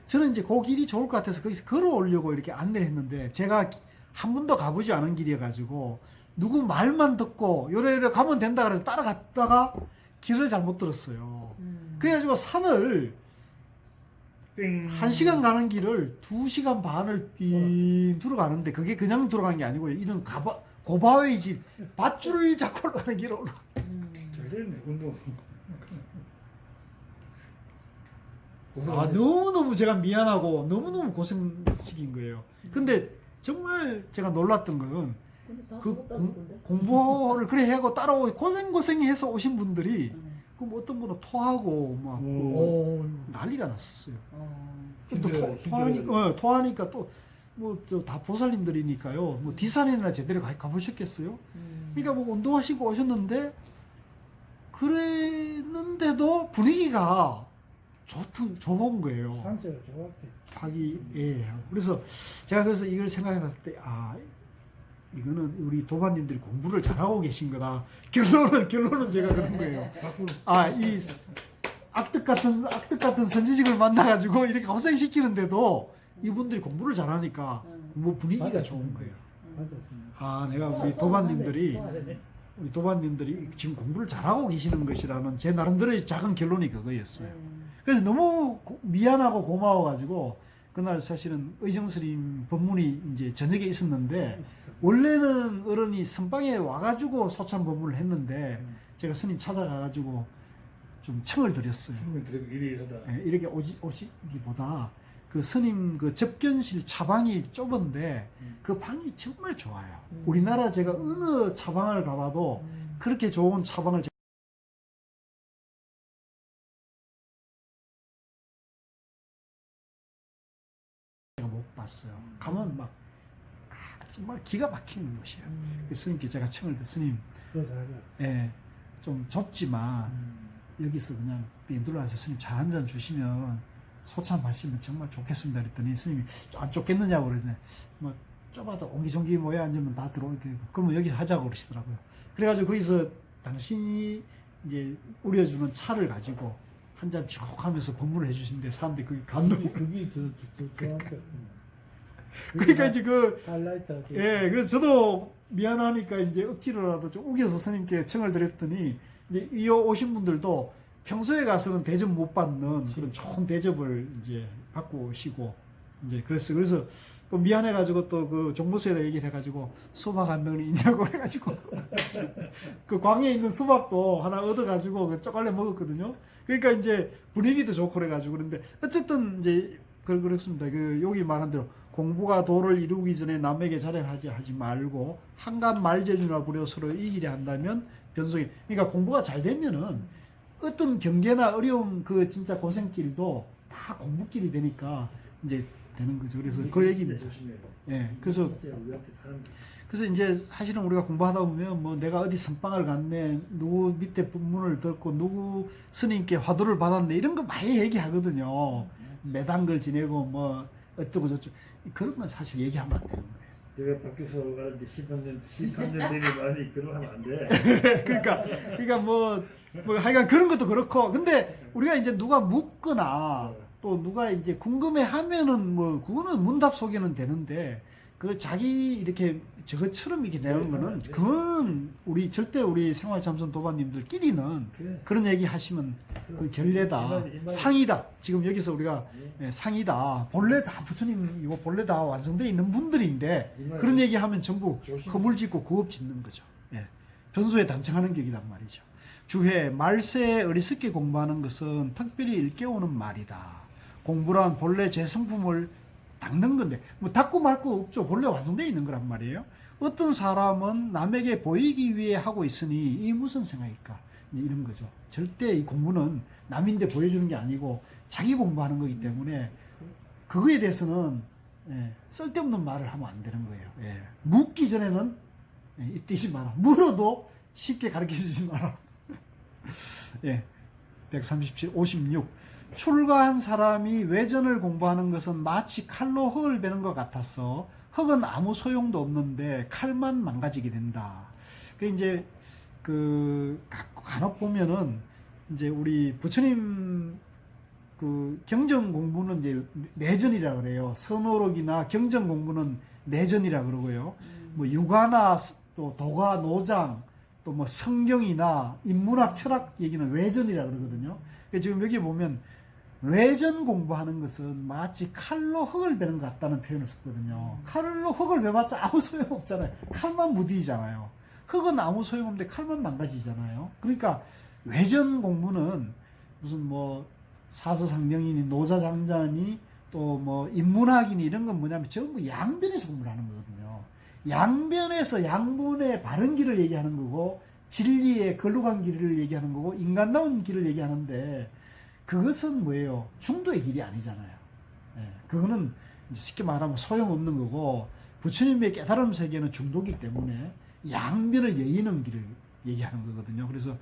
저는 이제 그 길이 좋을 것 같아서 거기서 걸어오려고 이렇게 안내를 했는데, 제가 한 번도 가보지 않은 길이어가지고 누구 말만 듣고 요래 가면 된다 그래서 따라갔다가 길을 잘못 들었어요. 그래가지고 산을 1시간 가는 길을 2시간 반을 빙 들어가는데, 그게 그냥 들어간 게 아니고요. 이런 고바위 집 밧줄을 잡고 올라가는 길을 잘 됐네, 운동. 너무너무 제가 미안하고 너무너무 고생시킨 거예요. 근데 정말 제가 놀랐던 건 공부를 그래 하고 따라오고 고생해서 오신 분들이 어떤 분은 토하고 막 난리가 났었어요. 토하니까 또 다 보살님들이니까요. 뒷산이나 제대로 가보셨겠어요? 그러니까 운동하시고 오셨는데 그랬는데도 분위기가 좋은 거예요. 상세가 좋았대. 하기에. 그래서 제가 그래서 이걸 생각해 봤을 때, 이거는 우리 도반님들이 공부를 잘하고 계신 거다. 결론은 제가 그런 거예요. 박수. 이 악덕 같은 선지직을 만나가지고 이렇게 고생시키는데도 이분들이 공부를 잘하니까 뭐 분위기가 좋은 거예요. 내가 우리 도반님들이 지금 공부를 잘하고 계시는 것이라는 제 나름대로의 작은 결론이 그거였어요. 그래서 너무 미안하고 고마워가지고 그날 사실은 의정스님 법문이 이제 저녁에 있었는데 원래는 어른이 선방에 와가지고 소참 법문을 했는데 제가 스님 찾아가가지고 좀 청을 드렸어요. 이렇게 오시기보다 그 스님 그 접견실 차방이 좁은데 그 방이 정말 좋아요. 우리나라 제가 어느 차방을 가봐도 그렇게 좋은 차방을 제가 못 봤어요. 가면 막 정말 기가 막히는 곳이에요. 그래서 스님께 제가 청을 드 스님, 좀 좁지만 여기서 그냥 빈둘러서 스님 차 한 잔 주시면 소참 하시면 정말 좋겠습니다. 그랬더니 스님이 안 좁겠느냐고 그러더니 뭐 좁아도 옹기종기 모여 앉으면 다 들어오게 그러면 여기 하자고 그러시더라고요. 그래가지고 거기서 당신이 이제 우려주는 차를 가지고 한 잔 쭉 하면서 법문을 해주시는데 사람들이 그게 감동이 그게 더 좋았대. 그러니까 이제 하이라이트. 그래서 저도 미안하니까 이제 억지로라도 좀 우겨서 스님께 청을 드렸더니 이제 이 오신 분들도 평소에 가서는 대접 못 받는 그런 좋은 대접을 이제 받고 오시고 이제 그래서 또 미안해가지고 또 그 종부세를 얘기를 해가지고 수박 한 덩이 있냐고 해가지고 그 광에 있는 수박도 하나 얻어가지고 그 쪼갈래 먹었거든요. 그러니까 이제 분위기도 좋고 그래가지고 그런데 어쨌든 이제 그렇습니다. 여기 말한 대로 공부가 도를 이루기 전에 남에게 자랑하지 말고 한간 말재주나 부려 서로 이기려 한다면 변속이. 그러니까 공부가 잘 되면은 어떤 경계나 어려운 그 진짜 고생길도 다 공부길이 되니까 이제 되는 거죠. 그래서 그 얘기입니다. 그래서 이제 사실은 우리가 공부하다 보면 뭐 내가 어디 선방을 갔네, 누구 밑에 법문을 듣고 누구 스님께 화두를 받았네 이런 거 많이 얘기하거든요. 매단걸 지내고 뭐 어쩌고 저쩌고 그런 건 사실 얘기하면 안 되는 거예요. 내가 밖에서 가는데 13년 되니 많이 그러면 하면 안 돼. 그러니까 뭐 하여간 그런 것도 그렇고 근데 우리가 이제 누가 묻거나 또 누가 이제 궁금해 하면은 뭐 그거는 문답 소개는 되는데 그 자기 이렇게 저것처럼 이렇게 내는 거는 그건 절대 우리 생활참선 도반님들끼리는 그런 얘기 하시면 그 결례다, 상이다. 지금 여기서 우리가 상이다. 본래 다 부처님 이거 본래 다 완성되어 있는 분들인데 그런 얘기 하면 전부 허물짓고 구업짓는 거죠. 변소에 단청하는 격이란 말이죠. 주회 말세에 어리석게 공부하는 것은 특별히 일깨우는 말이다. 공부란 본래 제 성품을 닦는 건데 뭐 닦고 말 거 없죠. 본래 완성되어 있는 거란 말이에요. 어떤 사람은 남에게 보이기 위해 하고 있으니 이 무슨 생각일까? 이런 거죠. 절대 이 공부는 남인데 보여주는 게 아니고 자기 공부하는 거기 때문에 그거에 대해서는 쓸데없는 말을 하면 안 되는 거예요. 묻기 전에는 뛰지 마라. 물어도 쉽게 가르쳐주지 마라. 137, 56. 출가한 사람이 외전을 공부하는 것은 마치 칼로 흙을 베는 것 같아서 흙은 아무 소용도 없는데 칼만 망가지게 된다. 이제 간혹 보면은 이제 우리 부처님 그 경전 공부는 이제 내전이라 그래요. 선호록이나 경전 공부는 내전이라 그러고요. 뭐 유가나 또 도가 노장 또 뭐 성경이나 인문학 철학 얘기는 외전이라 그러거든요. 지금 여기 보면 외전 공부하는 것은 마치 칼로 흙을 베는 것 같다는 표현을 썼거든요. 칼로 흙을 베봤자 아무 소용없잖아요. 칼만 무디잖아요. 흙은 아무 소용없는데 칼만 망가지잖아요. 그러니까 외전 공부는 무슨 뭐 사서상명이니 노자장자니 또 뭐 인문학이니 이런 건 뭐냐면 전부 양변에서 공부를 하는 거거든요. 양변에서 양분의 바른 길을 얘기하는 거고 진리의 거룩한 길을 얘기하는 거고 인간다운 길을 얘기하는데 그것은 뭐예요? 중도의 길이 아니잖아요. 그거는 쉽게 말하면 소용없는 거고 부처님의 깨달음 세계는 중도이기 때문에 양변을 여의는 길을 얘기하는 거거든요. 그래서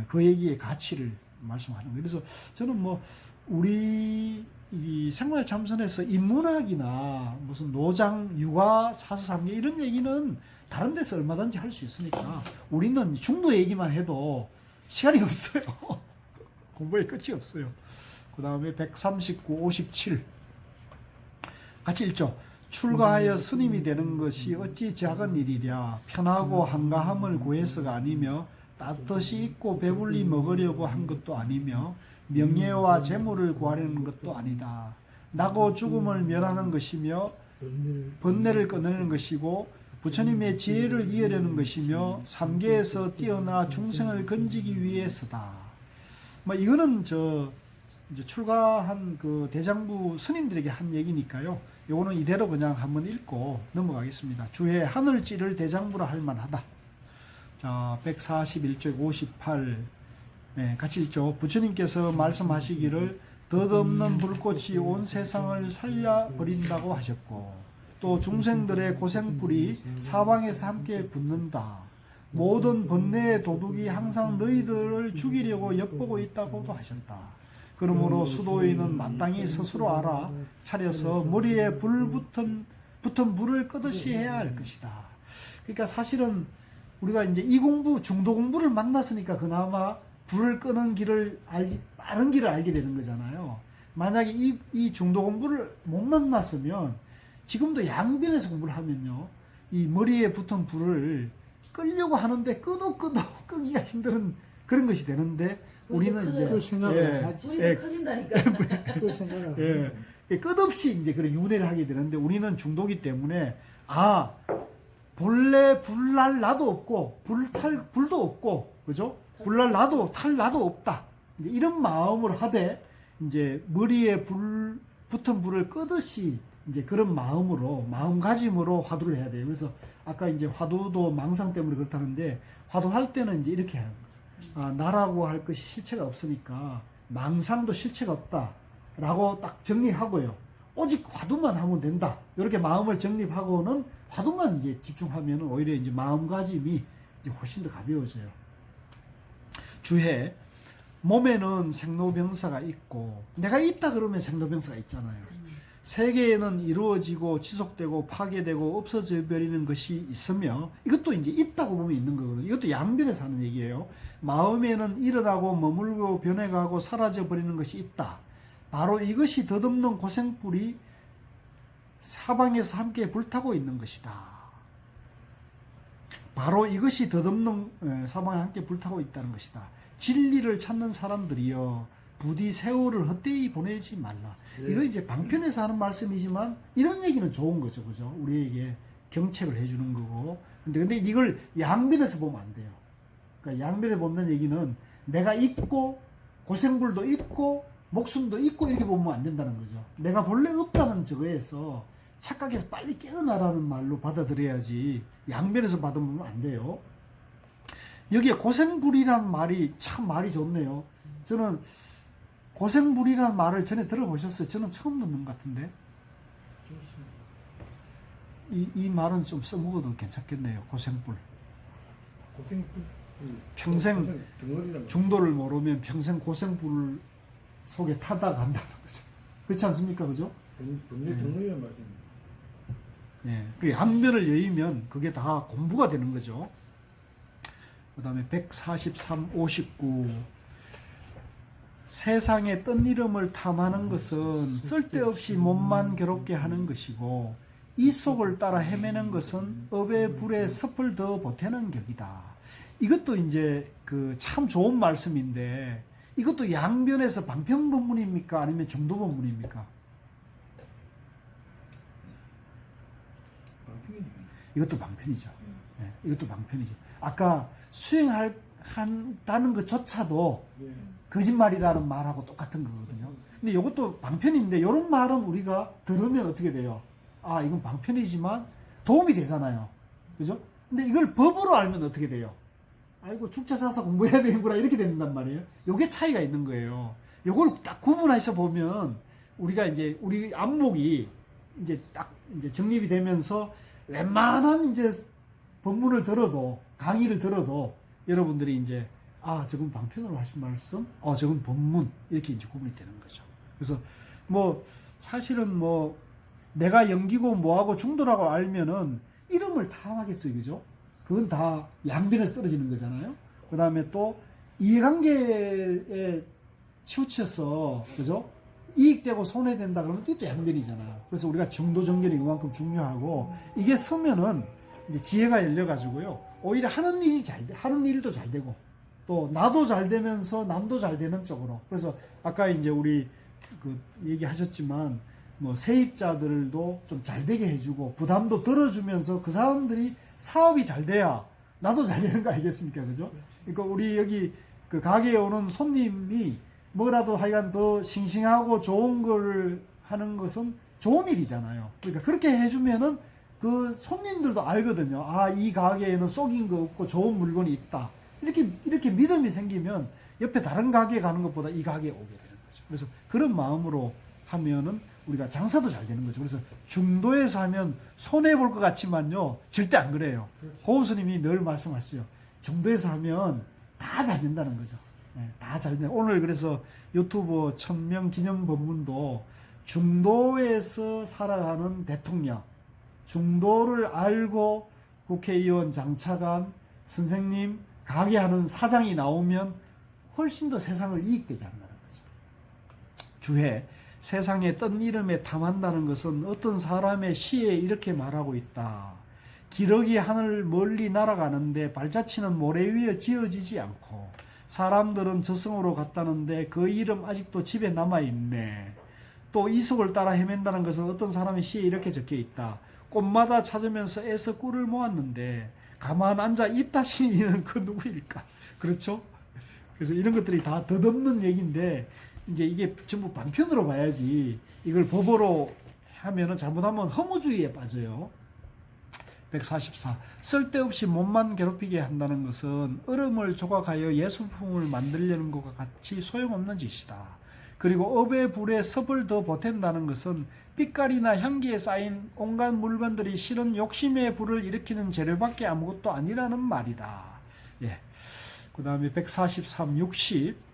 그 얘기의 가치를 말씀하는 거예요. 그래서 저는 뭐 우리 이 생활 참선에서 인문학이나 무슨 노장, 육아, 사수삼계 이런 얘기는 다른 데서 얼마든지 할 수 있으니까 우리는 중도 얘기만 해도 시간이 없어요. 공부에 끝이 없어요. 그 다음에 139, 57 같이 읽죠. 출가하여 스님이 되는 것이 어찌 작은 일이랴. 편하고 한가함을 구해서가 아니며 따뜻이 있고 배불리 먹으려고 한 것도 아니며 명예와 재물을 구하려는 것도 아니다. 나고 죽음을 멸하는 것이며 번뇌를 끊는 것이고 부처님의 지혜를 이으려는 것이며 삼계에서 뛰어나 중생을 건지기 위해서다. 뭐 이거는 이제 출가한 그 대장부 스님들에게 한 얘기니까요. 요거는 이대로 그냥 한번 읽고 넘어가겠습니다. 주해 하늘 찌를 대장부라 할 만하다. 자, 141쪽 58 네, 같이 읽죠. 부처님께서 말씀하시기를 덧없는 불꽃이 온 세상을 살려버린다고 하셨고 또 중생들의 고생불이 사방에서 함께 붙는다. 모든 번뇌의 도둑이 항상 너희들을 죽이려고 엿보고 있다고도 하셨다. 그러므로 수도인은 마땅히 스스로 알아 차려서 머리에 붙은 불을 끄듯이 해야 할 것이다. 그러니까 사실은 우리가 이제 이 공부, 중도 공부를 만났으니까 그나마 불을 끄는 길을 빠른 길을 알게 되는 거잖아요. 만약에 이 중도 공부를 못 만났으면 지금도 양변에서 공부를 하면요, 이 머리에 붙은 불을 끌려고 하는데 끄도 끄기가 힘든 그런 것이 되는데 우리는 이제 그 생각을 불이 커진다니까. 그 생각을 끝없이 이제 그런 윤회를 하게 되는데 우리는 중도기 때문에 본래 불날 나도 없고 불도 없고 그죠? 불날 나도 탈 나도 없다. 이제 이런 마음으로 하되 이제 머리에 붙은 불을 끄듯이 이제 그런 마음가짐으로 화두를 해야 돼요. 그래서 아까 이제 화두도 망상 때문에 그렇다는데 화두할 때는 이제 이렇게 하는 거죠. 나라고 할 것이 실체가 없으니까 망상도 실체가 없다라고 딱 정리하고요. 오직 화두만 하면 된다. 이렇게 마음을 정립하고는 화두만 이제 집중하면 오히려 이제 마음가짐이 이제 훨씬 더 가벼워져요. 주해 몸에는 생로병사가 있고 내가 있다 그러면 생로병사가 있잖아요. 세계에는 이루어지고 지속되고 파괴되고 없어져 버리는 것이 있으며 이것도 이제 있다고 보면 있는 거거든요. 이것도 양변에서 하는 얘기예요. 마음에는 일어나고 머물고 변해가고 사라져 버리는 것이 있다. 바로 이것이 덧없는 고생불이 사방에서 함께 불타고 있는 것이다. 바로 이것이 덧없는 사방에 함께 불타고 있다는 것이다. 진리를 찾는 사람들이여 부디 세월을 헛되이 보내지 말라. 이거 이제 방편에서 하는 말씀이지만 이런 얘기는 좋은 거죠, 그죠? 우리에게 경책을 해주는 거고. 근데 이걸 양변에서 보면 안 돼요. 그러니까 양변에 본다는 얘기는 내가 있고 고생불도 있고 목숨도 있고 이렇게 보면 안 된다는 거죠. 내가 본래 없다는 저거에서 착각해서 빨리 깨어나라는 말로 받아들여야지 양변에서 받아보면 안 돼요. 여기에 고생불이라는 말이 참 말이 좋네요. 저는 고생불이라는 말을 전에 들어보셨어요? 저는 처음 듣는 것 같은데. 이 말은 좀 써먹어도 괜찮겠네요. 고생불. 평생 중도를 모르면 평생 고생불 속에 타다 간다는 거죠. 그렇지 않습니까? 그죠? 덩어리란 말입니다. 네. 그 양변을 여의면 그게 다 공부가 되는 거죠. 그 다음에 143, 59 세상의 뜬 이름을 탐하는 것은 쓸데없이 몸만 괴롭게 하는 것이고 이 속을 따라 헤매는 것은 업의 불에 섭을 더 보태는 격이다. 이것도 이제 그 참 좋은 말씀인데 이것도 양변에서 방편 본문입니까? 아니면 중도 본문입니까? 이것도 방편이죠. 네, 이것도 방편이죠. 아까 수행한다는 것조차도 거짓말이라는 말하고 똑같은 거거든요. 근데 이것도 방편인데 이런 말은 우리가 들으면 어떻게 돼요? 이건 방편이지만 도움이 되잖아요. 그죠? 근데 이걸 법으로 알면 어떻게 돼요? 아이고 축자 사서 공부해야 되는구나 이렇게 된단 말이에요. 요게 차이가 있는 거예요. 요걸 딱 구분해서 보면 우리가 이제 우리 안목이 이제 딱 이제 정립이 되면서 웬만한 이제 법문을 들어도 강의를 들어도 여러분들이 이제 저건 방편으로 하신 말씀, 저건 본문, 이렇게 이제 구분이 되는 거죠. 그래서 뭐 사실은 뭐 내가 연기고 뭐하고 중도라고 알면은 이름을 탐하겠어요, 그죠? 그건 다 양변에서 떨어지는 거잖아요. 그 다음에 또 이해관계에 치우쳐서, 그죠? 이익되고 손해된다 그러면 이것도 양변이잖아요. 그래서 우리가 중도 정결이 그만큼 중요하고, 이게 서면은 이제 지혜가 열려가지고요, 오히려 하는 일도 잘 되고, 또 나도 잘 되면서 남도 잘 되는 쪽으로. 그래서 아까 이제 우리 그 얘기하셨지만, 뭐 세입자들도 좀 잘 되게 해주고 부담도 덜어주면서 그 사람들이 사업이 잘 돼야 나도 잘 되는 거 아니겠습니까, 그죠? 그러니까 우리 여기 그 가게에 오는 손님이 뭐라도 하여간 더 싱싱하고 좋은 걸 하는 것은 좋은 일이잖아요. 그러니까 그렇게 해주면은 그 손님들도 알거든요. 이 가게에는 속인 거 없고 좋은 물건이 있다. 이렇게 믿음이 생기면 옆에 다른 가게 가는 것보다 이 가게에 오게 되는 거죠. 그래서 그런 마음으로 하면은 우리가 장사도 잘 되는 거죠. 그래서 중도에서 하면 손해볼 것 같지만요, 절대 안 그래요. 고우스님이 늘 말씀하시죠. 중도에서 하면 다 잘 된다는 거죠. 다 잘 된다. 오늘 그래서 유튜브 1000명 기념 본문도 중도에서 살아가는 대통령, 중도를 알고 국회의원, 장차관, 선생님, 가게 하는 사장이 나오면 훨씬 더 세상을 이익되게 한다는 거죠. 주해 세상에 뜬 이름에 탐한다는 것은 어떤 사람의 시에 이렇게 말하고 있다. 기러기 하늘 멀리 날아가는데 발자취는 모래 위에 지어지지 않고 사람들은 저승으로 갔다는데 그 이름 아직도 집에 남아있네. 또 이속을 따라 헤맨다는 것은 어떤 사람의 시에 이렇게 적혀 있다. 꽃마다 찾으면서 애써 꿀을 모았는데 가만 앉아 입다시는 그 누구일까? 그렇죠? 그래서 이런 것들이 다 덧없는 얘기인데 이제 이게 전부 반편으로 봐야지 이걸 법으로 하면은 잘못하면 허무주의에 빠져요. 144. 쓸데없이 몸만 괴롭히게 한다는 것은 얼음을 조각하여 예술품을 만들려는 것과 같이 소용없는 짓이다. 그리고 업의 불에 섭을 더 보탠다는 것은 빛깔이나 향기에 쌓인 온갖 물건들이 실은 욕심의 불을 일으키는 재료밖에 아무것도 아니라는 말이다. 예. 그 다음에 143, 60.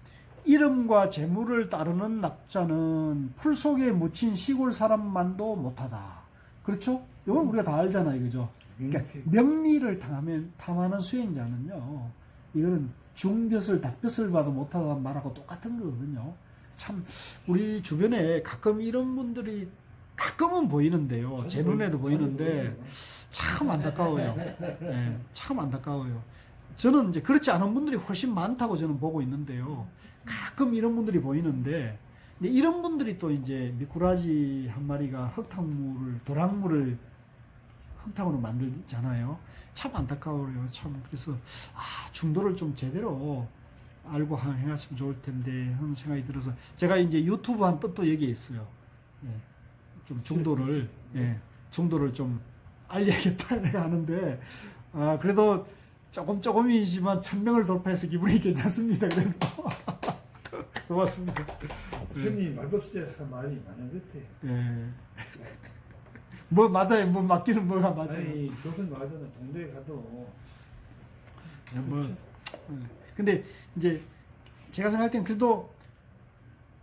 이름과 재물을 따르는 납자는 풀 속에 묻힌 시골 사람만도 못하다. 그렇죠? 이건 우리가 다 알잖아요, 그죠? 그러니까 명리를 탐하는 수행자는요, 이거는 중볕을 닭볕을 봐도 못하다는 말하고 똑같은 거거든요. 참 우리 주변에 가끔 이런 분들이 가끔은 보이는데요, 제 눈에도 보이는데 참 안타까워요. 네, 참 안타까워요. 저는 이제 그렇지 않은 분들이 훨씬 많다고 저는 보고 있는데요. 가끔 이런 분들이 보이는데, 이런 분들이 또 이제 미꾸라지 한 마리가 도랑물을 흙탕으로 만들잖아요. 참 안타까워요. 참. 그래서, 중도를 좀 제대로 알고 행했으면 좋을 텐데, 하는 생각이 들어서, 제가 이제 유튜브 한 뜻도 여기에 있어요. 예. 좀 중도를 좀 알려야겠다, 내가 하는데, 그래도 조금이지만 1000명을 돌파해서 기분이 괜찮습니다. 그래도. 고맙습니다. 부처님 말법시대 할 말이 많은 것 같아요. 예. 뭐 맞아요. 뭐 맞기는 뭐가 맞아요. 아니 교선 와도는 동대에 가도 근데 이제 제가 생각할 땐 그래도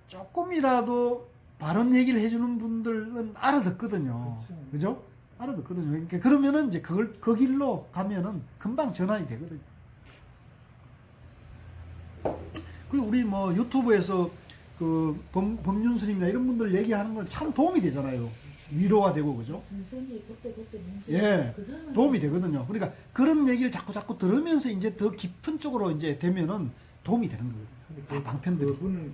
조금이라도 바른 얘기를 해주는 분들은 알아듣거든요. 그렇죠. 그죠? 알아듣거든요. 그러니까 그러면은 이제 그 길로 가면은 금방 전환이 되거든요. 그리고 우리 뭐 유튜브에서 그 법륜스님이나 이런 분들 얘기하는 건 참 도움이 되잖아요. 위로가 되고, 그죠? 예, 도움이 되거든요. 그러니까 그런 얘기를 자꾸 들으면서 이제 더 깊은 쪽으로 이제 되면은 도움이 되는 거예요. 근데 방편들이. 그분은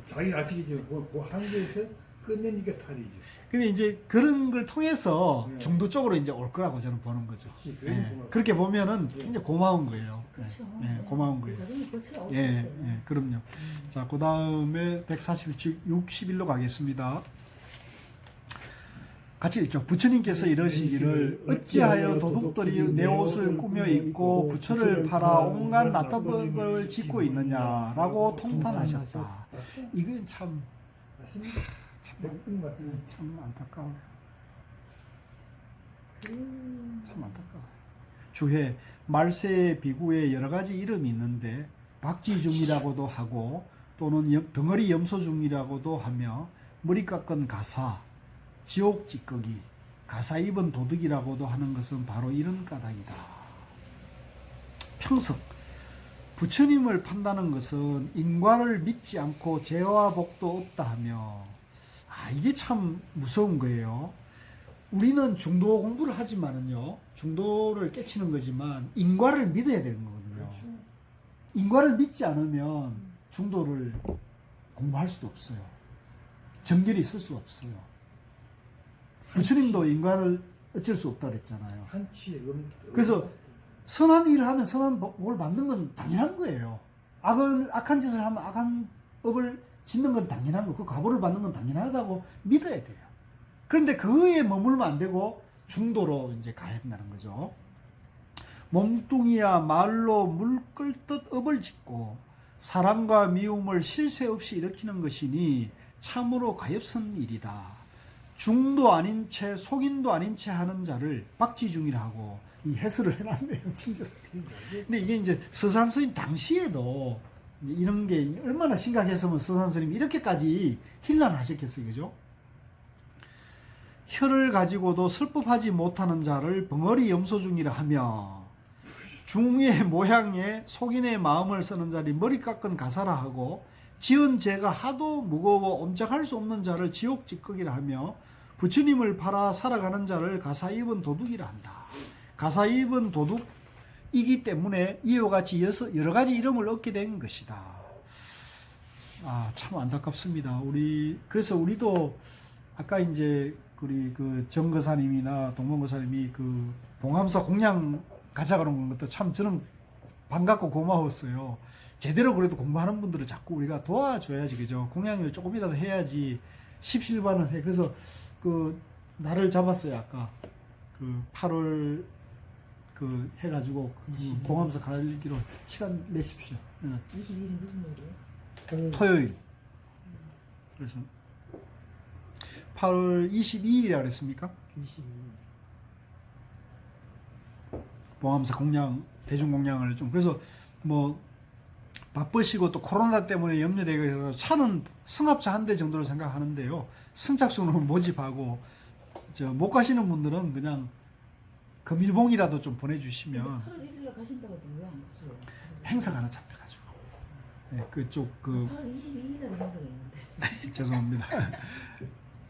자기는 아시겠지만 그 한계에서 끝내니까 탈이죠. 근데 이제 그런 걸 통해서 네. 중도 쪽으로 이제 올 거라고 저는 보는 거죠. 그렇지, 예. 그렇게 보면은 네. 굉장히 고마운 거예요. 그렇죠. 예, 고마운 거예요. 예, 그럼요. 자, 그 다음에 161로 가겠습니다. 같이 읽죠. 부처님께서 이러시기를 어찌하여 도둑들이 내 옷을 꾸며 입고 부처를 팔아 온갖 나타법을 짓고 있느냐라고 통탄하셨다. 이건 참 맞습니다. 백분 맞습니다. 참 안타까워. 참 안타까워. 주해 말세 비구에 여러 가지 이름이 있는데 박지중이라고도 하고 또는 덩어리 염소중이라고도 하며 머리 깎은 가사, 지옥 찌꺼기, 가사 입은 도둑이라고도 하는 것은 바로 이런 까닭이다. 평석 부처님을 판다는 것은 인과를 믿지 않고 죄와 복도 없다 하며 이게 참 무서운 거예요. 우리는 중도 공부를 하지만은요, 중도를 깨치는 거지만 인과를 믿어야 되는 거거든요. 그렇죠. 인과를 믿지 않으면 중도를 공부할 수도 없어요. 정결이 설 수 없어요. 부처님도 인과를 어쩔 수 없다 그랬잖아요. 한치의 그래서 선한 일을 하면 선한 복을 받는 건 당연한 거예요. 악한 짓을 하면 악한 법을 짓는 건 당연한 거, 그 과보를 받는 건 당연하다고 믿어야 돼요. 그런데 그거에 머물면 안 되고 중도로 이제 가야 된다는 거죠. 몸뚱이야 말로 물 끓듯 업을 짓고 사랑과 미움을 쉴 새 없이 일으키는 것이니 참으로 가엾은 일이다. 중도 아닌 채 속인도 아닌 채 하는 자를 박지중이라 하고 이 해설을 해놨네요. 친절하게. 근데 이게 이제 서산 스님 당시에도 이런 게 얼마나 심각했으면 서산 스님이 이렇게까지 힐난하셨겠어요. 그죠? 혀를 가지고도 슬법하지 못하는 자를 벙어리 염소중이라 하며 중의 모양에 속인의 마음을 쓰는 자리 머리 깎은 가사라 하고 지은 죄가 하도 무거워 엄짝할 수 없는 자를 지옥 찌꺼기라 하며 부처님을 팔아 살아가는 자를 가사 입은 도둑이라 한다. 가사 입은 도둑이기 때문에 이와 같이 여러 가지 이름을 얻게 된 것이다. 참 안타깝습니다. 그래서 우리도 아까 이제 우리 그 정거사님이나 동문거사님이 그 봉암사 공양 가자 그런 것도 참 저는 반갑고 고마웠어요. 제대로 그래도 공부하는 분들을 자꾸 우리가 도와줘야지, 그죠? 공양을 조금이라도 해야지 십실반을 해. 그래서 그 날을 잡았어요. 아까 그 8월 그 해가지고 그 봉암사 가기로 시간 내십시오. 22일이 무슨 날이에요? 토요일. 그래서 8월 22일이라 그랬습니까? 22일. 봉암사 공양, 대중공양을 좀, 그래서 뭐, 바쁘시고 또 코로나 때문에 염려되고 해서 차는 승합차 한 대 정도로 생각하는데요. 선착순으로 모집하고, 못 가시는 분들은 그냥 금일봉이라도 좀 보내주시면. 8월 1일에 가신다고 해도 왜안 갔어요? 행사가 하나 잡혀가지고. 네, 그쪽, 8월 22일에 행사가 있는데. 죄송합니다.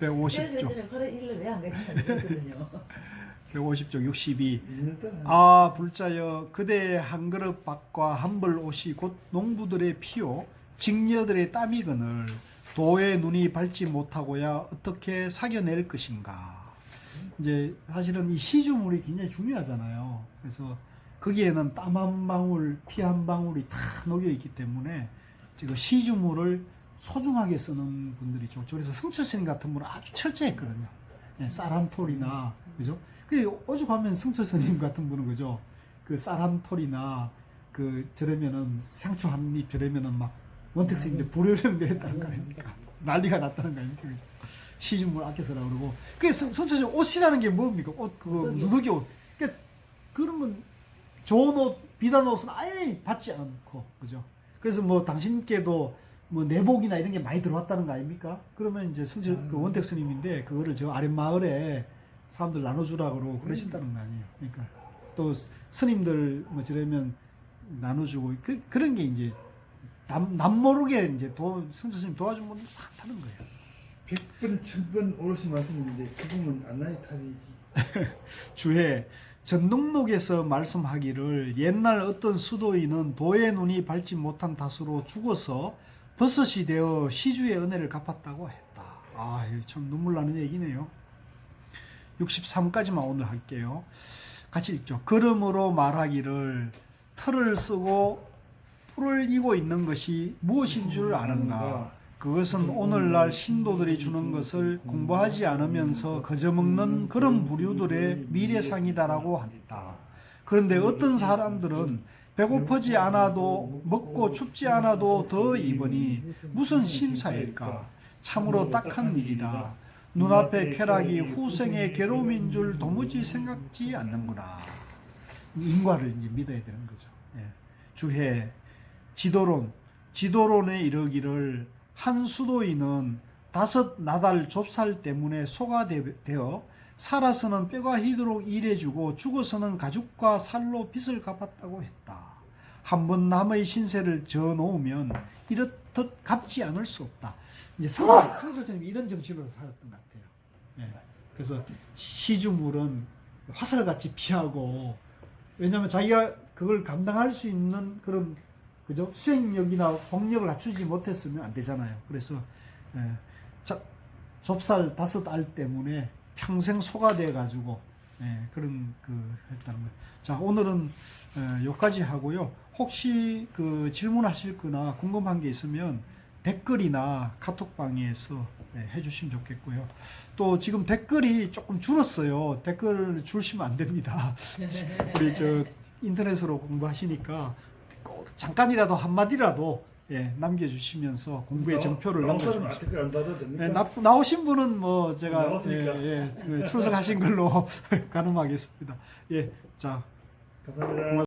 150쪽. 전에 8월 1일에 왜 안 갔냐거든요. 150쪽 62. 있는 때는 불자여 그대의 한 그릇 밥과 한 벌 옷이 곧 농부들의 피요 직녀들의 땀이거늘 도의 눈이 밟지 못하고야 어떻게 사겨낼 것인가. 이제 사실은 이 시주물이 굉장히 중요하잖아요. 그래서 거기에는 땀 한 방울, 피 한 방울이 다 녹여 있기 때문에 지금 시주물을 소중하게 쓰는 분들이 좋죠. 그래서 성철스님 같은 분은 아주 철저했거든요. 쌀한톨이나, 그죠? 오죽하면 승철스님 같은 분은, 그죠? 그 쌀한톨이나 저러면은 상추 한 입 저러면은 막 원택스님인데 불효령대 했다는 거 아닙니까? 난리가 났다는 거 아닙니까? 시중물 아껴 쓰라 그러고. 그래서 승철스님 옷이라는 게 뭡니까? 그거 누더기 옷. 그러면 좋은 옷, 비싼 옷은 아예 받지 않고, 그죠? 그래서 뭐 당신께도 뭐 내복이나 이런 게 많이 들어왔다는 거 아닙니까? 그러면 이제 그 원택 스님인데 그거를 저 아랫마을에 사람들 나눠주라 그러고 그러신다는 거 아니에요. 그러니까 또 스님들 뭐 저러면 나눠주고 그런 게 이제 남 모르게 이제 성철 스님 도와준 분들 많다는 거예요. 100번, 1000번 오롯이 말씀인데 지금은 안나의 탈이지. 주에 전능록에서 말씀하기를 옛날 어떤 수도인은 도의 눈이 밟지 못한 탓으로 죽어서 버섯이 되어 시주의 은혜를 갚았다고 했다. 이거 참 눈물 나는 얘기네요. 63까지만 오늘 할게요. 같이 읽죠. 그러므로 말하기를 틀을 쓰고 뿔을 이고 있는 것이 무엇인 줄 아는가? 그것은 오늘날 신도들이 주는 것을 공부하지 않으면서 거저먹는 그런 부류들의 미래상이다라고 한다. 그런데 어떤 사람들은 배고프지 않아도 먹고 춥지 않아도 더 입으니 무슨 심사일까? 참으로 딱한 일이다. 눈앞의 쾌락이 후생의 괴로움인 줄 도무지 생각지 않는구나. 인과를 이제 믿어야 되는 거죠. 예. 주해 지도론에 이르기를 한 수도인은 5 나달 좁쌀 때문에 소가 되어 살아서는 뼈가 희도록 일해주고 죽어서는 가죽과 살로 빚을 갚았다고 했다. 한번 남의 신세를 져 놓으면 이렇듯 갚지 않을 수 없다. 이제 성도 선생님이 이런 정신으로 살았던 것 같아요. 예. 그래서 시주물은 화살같이 피하고, 왜냐하면 자기가 그걸 감당할 수 있는 그런 그죠 수행력이나 공력을 갖추지 못했으면 안 되잖아요. 그래서 좁쌀 5알 때문에 평생 소가 돼 가지고 그런 했다는 거예요. 자, 오늘은 여기까지 하고요. 혹시 그 질문하실 거나 궁금한 게 있으면 댓글이나 카톡방에서 해주시면 좋겠고요. 또 지금 댓글이 조금 줄었어요. 댓글 주시면 안 됩니다. 우리 인터넷으로 공부하시니까 꼭 잠깐이라도 한마디라도 남겨주시면서 공부의 정표를 남겨주십시오. 댓글 안 달아도 됩니까? 나오신 분은 뭐 제가 나왔으니까. 출석하신 걸로 가늠하겠습니다. 자. 감사합니다.